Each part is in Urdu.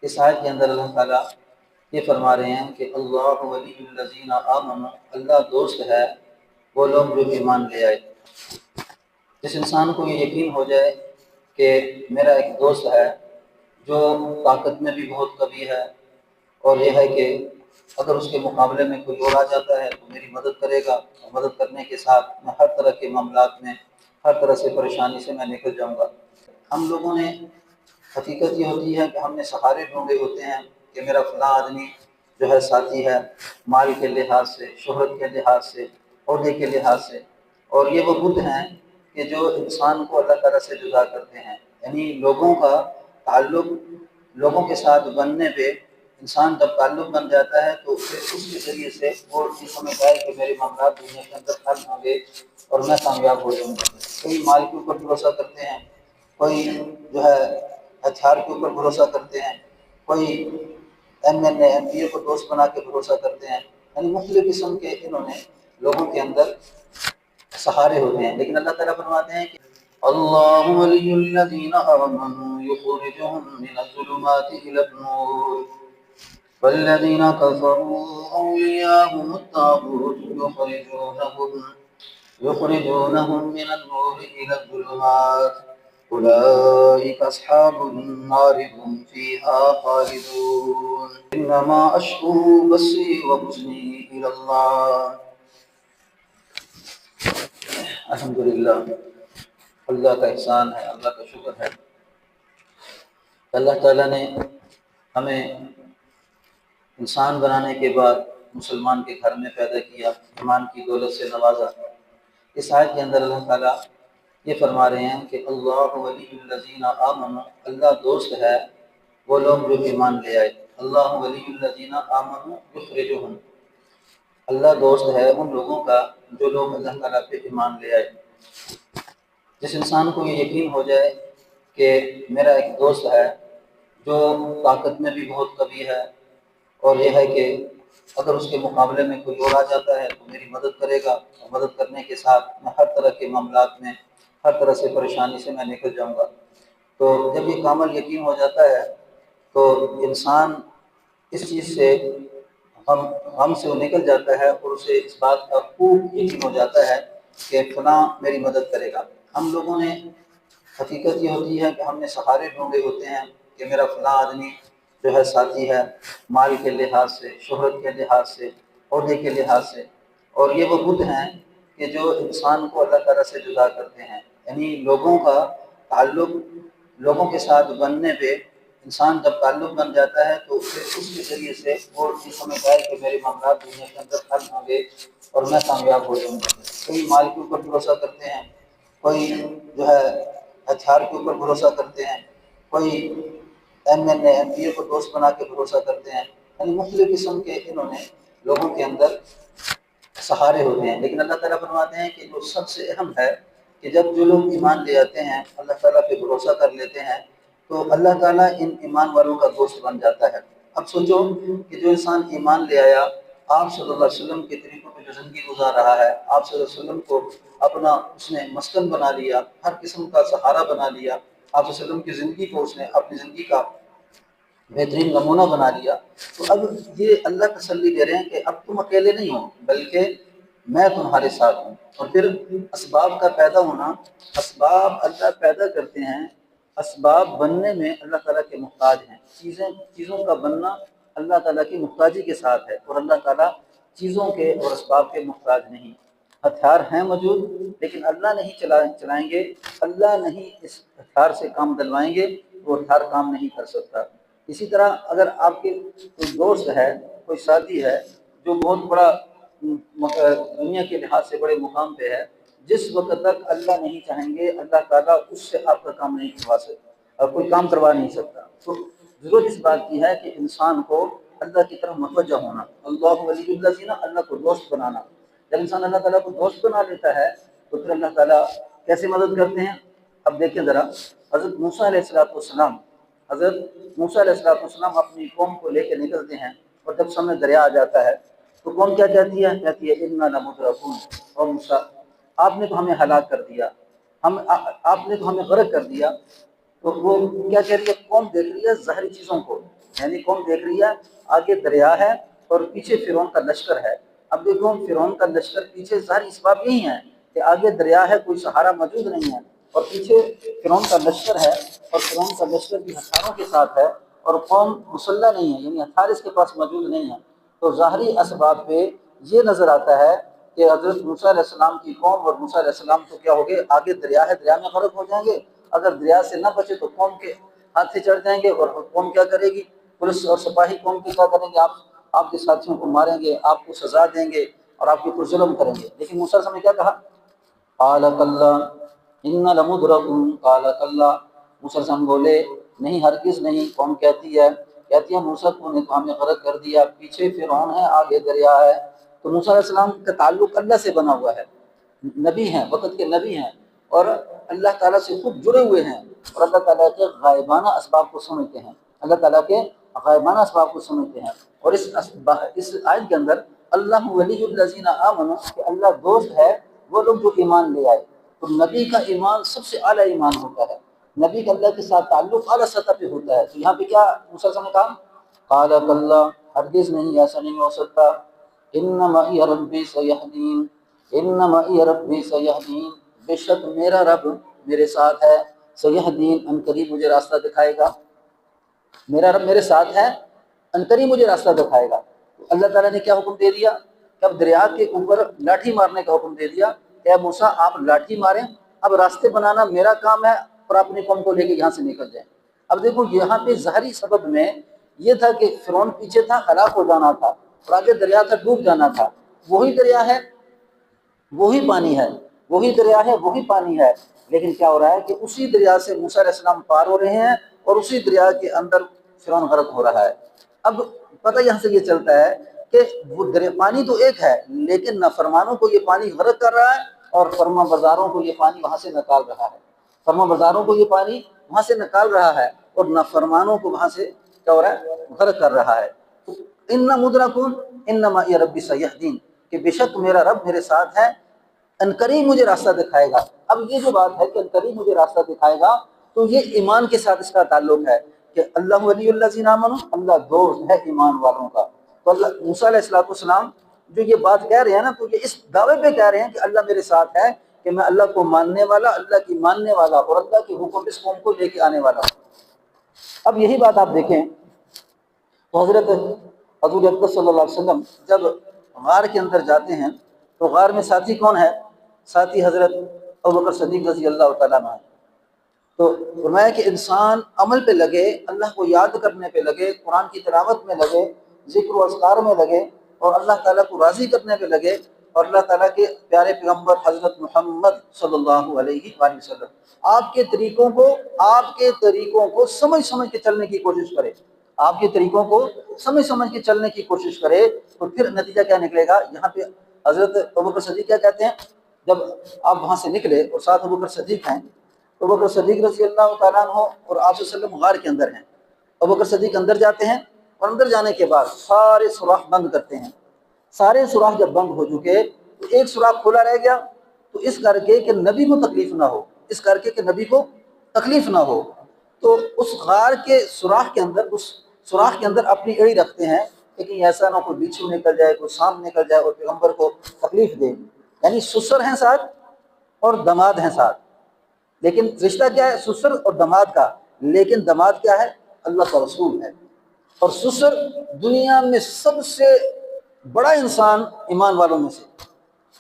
اس آیت کے اندر اللہ تعالیٰ یہ فرما رہے ہیں کہ اللہ ولی الذین آمنوا، اللہ دوست ہے وہ لوگ جو ایمان لے آئے۔ جس انسان کو یہ یقین ہو جائے کہ میرا ایک دوست ہے جو طاقت میں بھی بہت قوی ہے، اور یہ ہے کہ اگر اس کے مقابلے میں کوئی اور آ جاتا ہے تو میری مدد کرے گا، اور مدد کرنے کے ساتھ میں ہر طرح کے معاملات میں ہر طرح سے پریشانی سے میں نکل جاؤں گا۔ ہم لوگوں نے حقیقت یہ ہوتی ہے کہ ہم نے سہارے ڈھونڈے ہوتے ہیں کہ میرا فلاں آدمی جو ہے ساتھی ہے، مال کے لحاظ سے، شہرت کے لحاظ سے، عہدے کے لحاظ سے، اور یہ وہ بت ہیں کہ جو انسان کو اللہ تعالیٰ سے جدا کرتے ہیں۔ یعنی لوگوں کا تعلق لوگوں کے ساتھ بننے پہ انسان جب تعلق بن جاتا ہے تو پھر اس کے ذریعے سے وہ یہ سمجھتا ہے کہ میرے معاملات دنیا کے اندر حل ہوں گے اور میں کامیاب ہو جاؤں گا۔ کوئی مال کے اوپر بھروسہ کرتے ہیں، کوئی جو ہے ہتھیار کے اوپر بھروسہ کرتے ہیں، کوئی ایم پی اے کو دوست بنا کے بھروسہ کرتے ہیں۔ یعنی مختلف قسم کے انہوں نے لوگوں کے اندر سہارے ہوتے ہیں، لیکن اللہ تعالیٰ فرماتے ہیں کہ اللہ ولی الذین آمنوا یخرجهم من الظلمات الی النور والذین کفروا اولیاءهم الطاغوت یخرجونهم من النور الی الظلمات اولئک اصحاب النار هم فیہا خالدون انما اشکو بثی وحزنی الی اللہ۔ الحمدللہ، اللہ کا احسان ہے، اللہ کا شکر ہے۔ اللہ تعالیٰ نے ہمیں انسان بنانے کے بعد مسلمان کے گھر میں پیدا کیا، ایمان کی دولت سے نوازا۔ اس آیت کے اندر اللہ تعالیٰ یہ فرما رہے ہیں کہ اللہ ولی الذین آمنوا، اللہ دوست ہے وہ لوگ جو ایمان لے آئے۔ اللہ ولی الذین آمنوا یخرجهم، اللہ دوست ہے ان لوگوں کا جو لوگ اللہ تعالیٰ پہ ایمان لے آئے۔ جس انسان کو یہ یقین ہو جائے کہ میرا ایک دوست ہے جو طاقت میں بھی بہت قوی ہے، اور یہ ہے کہ اگر اس کے مقابلے میں کوئی اور آ جاتا ہے تو میری مدد کرے گا، اور مدد کرنے کے ساتھ میں ہر طرح کے معاملات میں ہر طرح سے پریشانی سے میں نکل جاؤں گا۔ تو جب یہ کامل یقین ہو جاتا ہے تو انسان اس چیز سے غم سے وہ نکل جاتا ہے، اور اسے اس بات کا خوب یقین ہو جاتا ہے کہ فلاں میری مدد کرے گا۔ ہم لوگوں نے حقیقت یہ ہوتی ہے کہ ہم نے سہارے ڈھونڈے ہوتے ہیں کہ میرا فلاں آدمی جو ہے ساتھی ہے، مال کے لحاظ سے، شہرت کے لحاظ سے، عہدے کے لحاظ سے، اور یہ وہ بت ہیں کہ جو انسان کو اللہ تعالیٰ سے جدا کرتے ہیں۔ یعنی لوگوں کا تعلق لوگوں کے ساتھ بننے پہ انسان جب تعلق بن جاتا ہے تو پھر اس کے ذریعے سے وہ یہ سمجھتا ہے کہ میرے معاملات دنیا کے اندر حل ہوں گے اور میں کامیاب ہو جاؤں گا۔ کوئی مال کے اوپر بھروسہ کرتے ہیں، کوئی جو ہے ہتھیار کے اوپر بھروسہ کرتے ہیں، کوئی ایم پی اے کو دوست بنا کے بھروسہ کرتے ہیں۔ یعنی مختلف قسم کے انہوں نے لوگوں کے اندر سہارے ہوتے ہیں، لیکن اللہ تعالیٰ فرماتے ہیں کہ جو سب سے اہم ہے کہ جب جو لوگ ایمان لے آتے ہیں، اللہ تعالیٰ پہ بھروسہ کر لیتے ہیں، تو اللہ تعالیٰ ان ایمان والوں کا دوست بن جاتا ہے۔ اب سوچو کہ جو انسان ایمان لے آیا، آپ صلی اللہ علیہ وسلم کے طریقوں پہ جو زندگی گزار رہا ہے، آپ صلی اللہ علیہ وسلم کو اپنا اس نے مسکن بنا لیا، ہر قسم کا سہارا بنا لیا، آپ صلی اللہ علیہ وسلم کی زندگی کو اس نے اپنی زندگی کا بہترین نمونہ بنا لیا، تو اب یہ اللہ تسلی دے رہے ہیں کہ اب تم اکیلے نہیں ہو بلکہ میں تمہارے ساتھ ہوں۔ اور پھر اسباب کا پیدا ہونا، اسباب اللہ پیدا کرتے ہیں، اسباب بننے میں اللہ تعالیٰ کے محتاج ہیں۔ چیزوں کا بننا اللہ تعالیٰ کی محتاجی کے ساتھ ہے، اور اللہ تعالیٰ چیزوں کے اور اسباب کے محتاج نہیں۔ ہتھیار ہیں موجود لیکن اللہ نہیں چلائیں گے، اللہ نہیں اس ہتھیار سے کام دلوائیں گے، وہ ہتھیار کام نہیں کر سکتا۔ اسی طرح اگر آپ کے کوئی دوست ہے، کوئی ساتھی ہے جو بہت بڑا دنیا کے لحاظ سے بڑے مقام پہ ہے، جس وقت تک اللہ نہیں چاہیں گے اللہ تعالیٰ اس سے آپ کا کام نہیں کروا سکتا اور کوئی کام کروا نہیں سکتا۔ تو ضرورت اس بات کی ہے کہ انسان کو اللہ کی طرف متوجہ ہونا، اللہ ولی الذین، اللہ کو دوست بنانا۔ جب انسان اللہ تعالیٰ کو دوست بنا لیتا ہے تو پھر اللہ تعالیٰ کیسے مدد کرتے ہیں؟ اب دیکھیں ذرا، حضرت موسیٰ علیہ السلام اپنی قوم کو لے کے نکلتے ہیں، اور جب سامنے دریا آ جاتا ہے تو قوم کیا کہتی ہے انا لمدرکون، اور موسیٰ آپ نے تو ہمیں ہلاک کر دیا، آپ نے تو ہمیں غرق کر دیا۔ تو وہ کیا کہہ رہی ہے؟ قوم دیکھ رہی ہے ظاہری چیزوں کو، یعنی قوم دیکھ رہی ہے آگے دریا ہے اور پیچھے فرعون کا لشکر ہے. اب دیکھو فرعون کا لشکر پیچھے، ظاہری اسباب یہی ہیں کہ آگے دریا ہے، کوئی سہارا موجود نہیں ہے، اور پیچھے فرعون کا لشکر ہے، اور فرعون کا لشکر بھی ہتھیاروں کے ساتھ ہے، اور قوم مسلح نہیں ہے، یعنی ہتھیار اس کے پاس موجود نہیں ہے. تو ظاہری اسباب پہ یہ نظر آتا ہے کہ حضرت موسیٰ علیہ السلام کی قوم اور موسیٰ علیہ السلام تو کیا ہو گئے، آگے دریا ہے، دریا میں غرق ہو جائیں گے. اگر دریا سے نہ بچے تو قوم کے ہاتھ سے چڑھ جائیں گے، اور قوم کیا کرے گی، پولیس اور سپاہی قوم کی کیا کریں گے، آپ کے ساتھیوں کو ماریں گے، آپ کو سزا دیں گے اور آپ کے اوپر ظلم کریں گے. لیکن موسیٰ علیہ السلام نے کیا کہا، قال کلا انا لمدرکون، قال کلا، موسیٰ علیہ السلام بولے نہیں، ہرگز نہیں. قوم کہتی ہے موسیٰ کو نے تو ہمیں غرق کر دیا، پیچھے فرعون ہے، آگے دریا ہے. تو موسیٰ علیہ السلام کا تعلق اللہ سے بنا ہوا ہے، نبی ہیں، وقت کے نبی ہیں، اور اللہ تعالیٰ سے خوب جڑے ہوئے ہیں، اور اللہ تعالیٰ کے غائبانہ اسباب کو سمجھتے ہیں، اللہ تعالیٰ کے غائبانہ اسباب کو سمجھتے ہیں. اور اس آیت کے اندر اللہ ولی الذین آمنوا، کہ اللہ دوست ہے وہ لوگ جو ایمان لے آئے. تو نبی کا ایمان سب سے اعلیٰ ایمان ہوتا ہے، نبی کا اللہ کے ساتھ تعلق اعلیٰ سطح پہ ہوتا ہے. تو یہاں پہ کیا موسیٰ علیہ السلام نے کہا، قال کلا، ہرگز نہیں، ایسا نہیں ہو سکتا، ان معی ربی سیہدین، ان معی ربی سیہدین، بے شک میرا رب میرے ساتھ ہے، سیہدین، ان قریب مجھے راستہ دکھائے گا، میرا رب میرے ساتھ ہے، ان قریب مجھے راستہ دکھائے گا. تو اللہ تعالیٰ نے کیا حکم دے دیا، اب دریا کے اوپر لاٹھی مارنے کا حکم دے دیا کہ اے موسیٰ آپ لاٹھی ماریں، اب راستے بنانا میرا کام ہے، اور اپنی قوم کو لے کے یہاں سے نکل جائیں. اب دیکھو یہاں پہ ظاہری سبب میں یہ تھا کہ فرعون پیچھے تھا، ہلاک ہو جانا تھا، اور آگے دریا تھا، ڈوب جانا تھا. وہی دریا ہے، وہی پانی ہے، وہی دریا ہے، وہی پانی ہے. لیکن کیا ہو رہا ہے کہ اسی دریا سے موسیٰ علیہ السلام پار ہو رہے ہیں، اور اسی دریا کے اندر فرعون غرق ہو رہا ہے. اب پتہ یہاں سے یہ چلتا ہے کہ وہ دریا، پانی تو ایک ہے، لیکن نافرمانوں کو یہ پانی غرق کر رہا ہے، اور فرما برداروں کو یہ پانی وہاں سے نکال رہا ہے. فرما برداروں کو یہ پانی وہاں سے نکال رہا ہے، اور نافرمانوں کو وہاں سے کیا ہو رہا ہے، غرق کر رہا ہے. ان مدرکون ان معی ربی سیہدین، کہ بے شک میرا رب میرے ساتھ ہے، ان قریب مجھے راستہ دکھائے گا. اب یہ جو بات ہے کہ ان قریب مجھے راستہ دکھائے گا، تو یہ ایمان کے ساتھ اس کا تعلق ہے کہ اللہ ولی الذین آمنوا، اللہ دوست ہے ایمان والوں کا. تو اللہ موسیٰ علیہ السلام جو یہ بات کہہ رہے ہیں نا، تو یہ اس دعوے پہ کہہ رہے ہیں کہ اللہ میرے ساتھ ہے، کہ میں اللہ کو ماننے والا، اللہ کی ماننے والا، اور اللہ کے حکم اس قوم کو لے کے آنے والا ہوں. اب یہی بات آپ دیکھیں تو حضور اقدس صلی اللہ علیہ وسلم جب غار کے اندر جاتے ہیں تو غار میں ساتھی کون ہے، ساتھی حضرت ابوبکر صدیق رضی اللہ تعالیٰ عنہ. تو فرمایا کہ انسان عمل پہ لگے، اللہ کو یاد کرنے پہ لگے، قرآن کی تلاوت میں لگے، ذکر و اذکار میں لگے، اور اللہ تعالیٰ کو راضی کرنے پہ لگے، اور اللہ تعالیٰ کے پیارے پیغمبر حضرت محمد صلی اللہ علیہ وآلہ وسلم آپ کے طریقوں کو سمجھ کے چلنے کی کوشش کرے، آپ کے طریقوں کو سمجھ کے چلنے کی کوشش کرے. تو پھر نتیجہ کیا نکلے گا. یہاں پہ حضرت ابوبکر صدیق کیا کہتے ہیں، جب آپ وہاں سے نکلے اور ساتھ ابوبکر صدیق ہیں، ابوبکر صدیق رضی اللہ تعالیٰ عنہ اور آپ صلی اللہ علیہ وسلم غار کے اندر ہیں. ابوبکر صدیق اندر جاتے ہیں، اور اندر جانے کے بعد سارے سوراخ بند کرتے ہیں. سارے سوراخ جب بند ہو چکے تو ایک سوراخ کھلا رہ گیا، تو اس کر کے کہ نبی کو تکلیف نہ ہو، اس کر کے کہ نبی کو تکلیف نہ ہو، تو اس غار کے سوراخ کے اندر اپنی ایڑی رکھتے ہیں کہ کہیں ایسا نہ کوئی بچھو نکل جائے، کوئی سانپ نکل جائے اور پیغمبر کو تکلیف دے. یعنی سسر ہیں ساتھ اور دماد ہیں ساتھ، لیکن رشتہ کیا ہے، سسر اور دماد کا، لیکن دماد کیا ہے، اللہ کا رسول ہے. اور سسر دنیا میں سب سے بڑا انسان ایمان والوں میں سے،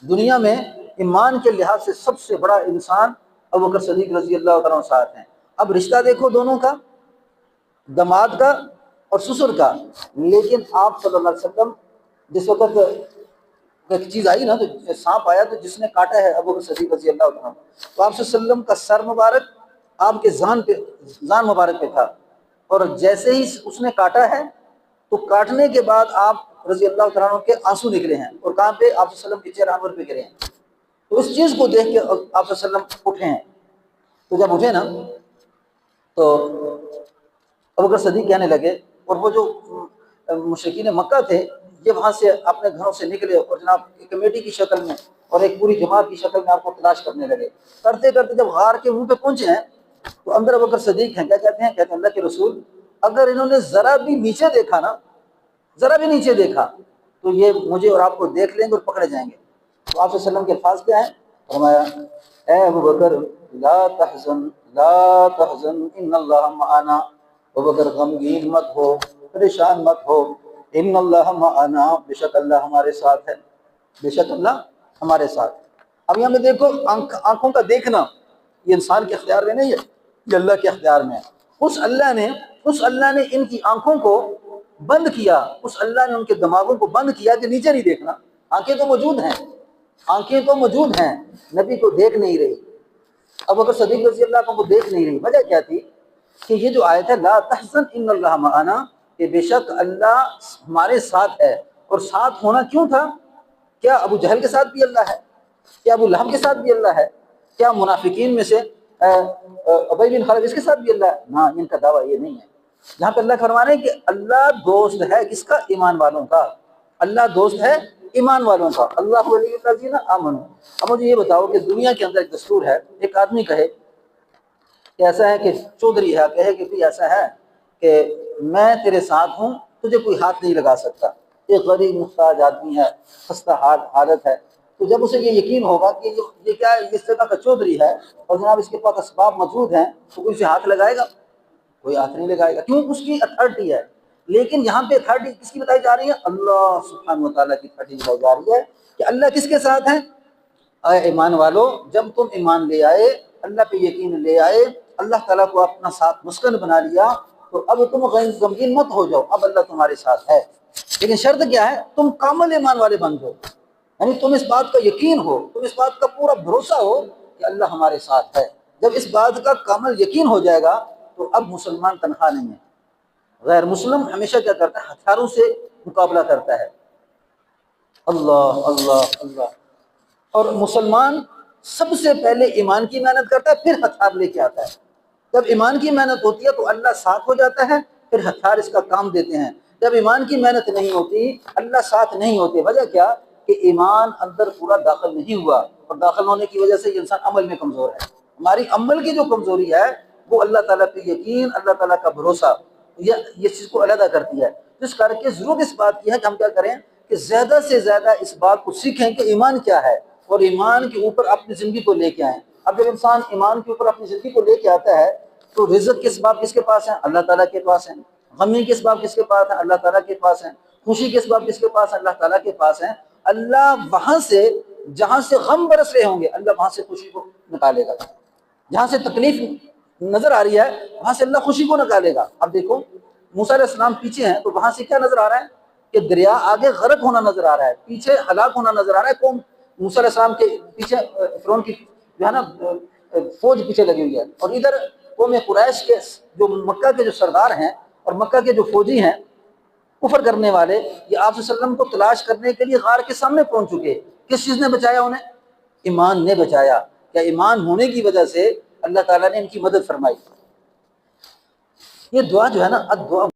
دنیا میں ایمان کے لحاظ سے سب سے بڑا انسان ابوبکر صدیق رضی اللہ تعالیٰ عنہ ساتھ ہیں. اب رشتہ دیکھو دونوں کا، دماد کا اور سسر کا. لیکن آپ صلی اللہ علیہ وسلم جس وقت ایک چیز آئی نا، تو سانپ آیا، تو جس نے کاٹا ہے ابوبکر صدیق رضی اللہ عنہ، تو آپ صلی اللہ علیہ وسلم کا سر مبارک آپ کے ذان مبارک پہ تھا، اور جیسے ہی اس نے کاٹا ہے تو کاٹنے کے بعد آپ رضی اللہ تعالیٰ عنہ کے آنسو نکلے ہیں، اور کہاں پہ، آپ صلی اللہ علیہ وسلم کے چہرے انور پہ گرے ہیں. تو اس چیز کو دیکھ کے آپ صلی اللہ علیہ وسلم اٹھے ہیں. تو جب اٹھے نا تو ابوبکر صدیق کہنے لگے، اور وہ جو مشرکین مکہ تھے یہ وہاں سے اپنے گھروں سے نکلے، اور جناب ایک کمیٹی کی شکل میں اور ایک پوری جماعت کی شکل میں آپ کو تلاش کرنے لگے. کرتے کرتے جب غار کے منہ پہ پہنچے ہیں تو اندر ابوبکر صدیق ہیں، کیا کہتے ہیں، اللہ کے رسول اگر انہوں نے ذرا بھی نیچے دیکھا نا، ذرا بھی نیچے دیکھا تو یہ مجھے اور آپ کو دیکھ لیں گے اور پکڑے جائیں گے۔ تو آپ صلی اللہ علیہ وسلم کے الفاظ کیا ہیں؟ فرمایا اے ابو بکر لا تحزن لا تحزن ان اللہ معنا، ابو بکر غمگین مت ہو، پریشان مت ہو، ان اللہ معنا، بے شک اللہ ہمارے ساتھ ہے، بے شک اللہ ہمارے ساتھ۔ اب یہاں میں دیکھو آنکھوں کا دیکھنا یہ انسان کے اختیار میں نہیں ہے، یہ اللہ کے اختیار میں ہے۔ اس اللہ نے ان کی آنکھوں کو بند کیا، اس اللہ نے ان کے دماغوں کو بند کیا کہ نیچے نہیں دیکھنا۔ آنکھیں تو موجود ہیں، آنکھیں تو موجود ہیں، نبی کو دیکھ نہیں رہی، ابو بکر صدیق رضی اللہ عنہ کو دیکھ نہیں رہی۔ وجہ کیا تھی کہ یہ جو آیت ہے لا تحزن ان اللہ معنا، کہ بے شک اللہ ہمارے ساتھ ہے۔ اور ساتھ ہونا کیوں تھا؟ کیا ابو جہل کے ساتھ بھی اللہ ہے؟ کیا ابو لہب کے ساتھ بھی اللہ ہے؟ کیا منافقین میں سے ابی بن خلف اس کے ساتھ بھی اللہ ہے؟ نہ، ان کا دعویٰ یہ نہیں ہے۔ جہاں پہ اللہ فرما رہے ہیں کہ اللہ دوست ہے کس کا؟ ایمان والوں کا۔ اللہ دوست ہے ایمان والوں کا۔ اللہ ولی الذین آمنوا۔ اب مجھے یہ بتاؤ کہ دنیا کے اندر ایک دستور ہے، ایک آدمی کہے کہ ایسا ہے کہ چودھری ہے، کہے کہ بھی ایسا ہے کہ میں تیرے ساتھ ہوں، تجھے کوئی ہاتھ نہیں لگا سکتا۔ ایک غریب محتاج آدمی ہے، خستہ حالت ہے، تو جب اسے یہ یقین ہوگا کہ یہ کیا ہے، اس طرح کا چودھری ہے اور جناب اس کے پاس اسباب موجود ہیں، تو کوئی اسے ہاتھ لگائے گا؟ کوئی ہاتھ نہیں لگائے گا، کیوں؟ اس کی اتھارٹی ہے۔ لیکن یہاں پہ اتھارٹی کس کی بتائی جا رہی ہے؟ اللہ سبحانہ و تعالیٰ کی اتھارٹی بتائی جا رہی ہے کہ اللہ کس کے ساتھ ہے؟ اے ایمان والو، جب تم ایمان لے آئے، اللہ پہ یقین لے آئے، اللہ تعالیٰ کو اپنا ساتھ مسکن بنا لیا، تو اب تم غمگین مت ہو جاؤ، اب اللہ تمہارے ساتھ ہے۔ لیکن شرط کیا ہے؟ تم کامل ایمان والے بن جاؤ، یعنی تم اس بات کا یقین ہو، تم اس بات کا پورا بھروسہ ہو کہ اللہ ہمارے ساتھ ہے۔ جب اس بات کا کامل یقین ہو جائے گا تو اب مسلمان تنہا نہیں ہے۔ غیر مسلم ہمیشہ کیا کرتا ہے؟ ہتھیاروں سے مقابلہ کرتا ہے۔ اللہ اللہ اللہ۔ اور مسلمان سب سے پہلے ایمان کی محنت کرتا ہے، پھر ہتھیار لے کے آتا ہے۔ جب ایمان کی محنت ہوتی ہے تو اللہ ساتھ ہو جاتا ہے، پھر ہتھیار اس کا کام دیتے ہیں۔ جب ایمان کی محنت نہیں ہوتی، اللہ ساتھ نہیں ہوتے۔ وجہ کیا؟ کہ ایمان اندر پورا داخل نہیں ہوا، اور داخل ہونے کی وجہ سے یہ انسان عمل میں کمزور ہے۔ ہماری عمل کی جو کمزوری ہے وہ اللہ تعالیٰ پہ یقین، اللہ تعالیٰ کا بھروسہ یہ چیز کو علیحدہ کرتی ہے۔ جس کر کے ضرورت اس بات کی ہے کہ ہم کیا کریں کہ زیادہ سے زیادہ اس بات کو سیکھیں کہ ایمان کیا ہے، اور ایمان کے اوپر اپنی زندگی کو لے کے آئیں۔ اب جب انسان ایمان کے اوپر اپنی زندگی کو لے کے آتا ہے تو رزق کے اسباب کس کے پاس ہیں؟ اللہ تعالیٰ کے پاس ہیں۔ غمی کے اسباب کس کے پاس ہیں؟ اللہ تعالیٰ کے پاس ہیں۔ خوشی کے اسباب کس کے پاس ہیں؟ اللہ تعالیٰ کے پاس ہیں۔ اللہ وہاں سے جہاں سے غم برس رہے ہوں گے، اللہ وہاں سے خوشی کو نکالے گا۔ جہاں سے تکلیف نظر آ رہی ہے وہاں سے اللہ خوشی کو نکالے گا۔ اب دیکھو موسیٰ علیہ السلام پیچھے ہیں تو وہاں سے کیا نظر آ رہا ہے کہ دریا آگے غرق ہونا نظر آ رہا ہے، پیچھے ہلاک ہونا نظر آ رہا ہے۔ قوم موسیٰ علیہ السلام کے پیچھے فرعون کی جو ہے نا فوج پیچھے لگی ہوئی ہے، اور ادھر قوم قریش کے جو مکہ کے جو سردار ہیں اور مکہ کے جو فوجی ہیں کفر کرنے والے، یہ آپ صلی اللہ علیہ وسلم کو تلاش کرنے کے لیے غار کے سامنے پہنچ چکے۔ کس چیز نے بچایا انہیں؟ ایمان نے بچایا۔ کیا ایمان ہونے کی وجہ سے اللہ تعالیٰ نے ان کی مدد فرمائی۔ یہ دعا جو ہے نا، دعا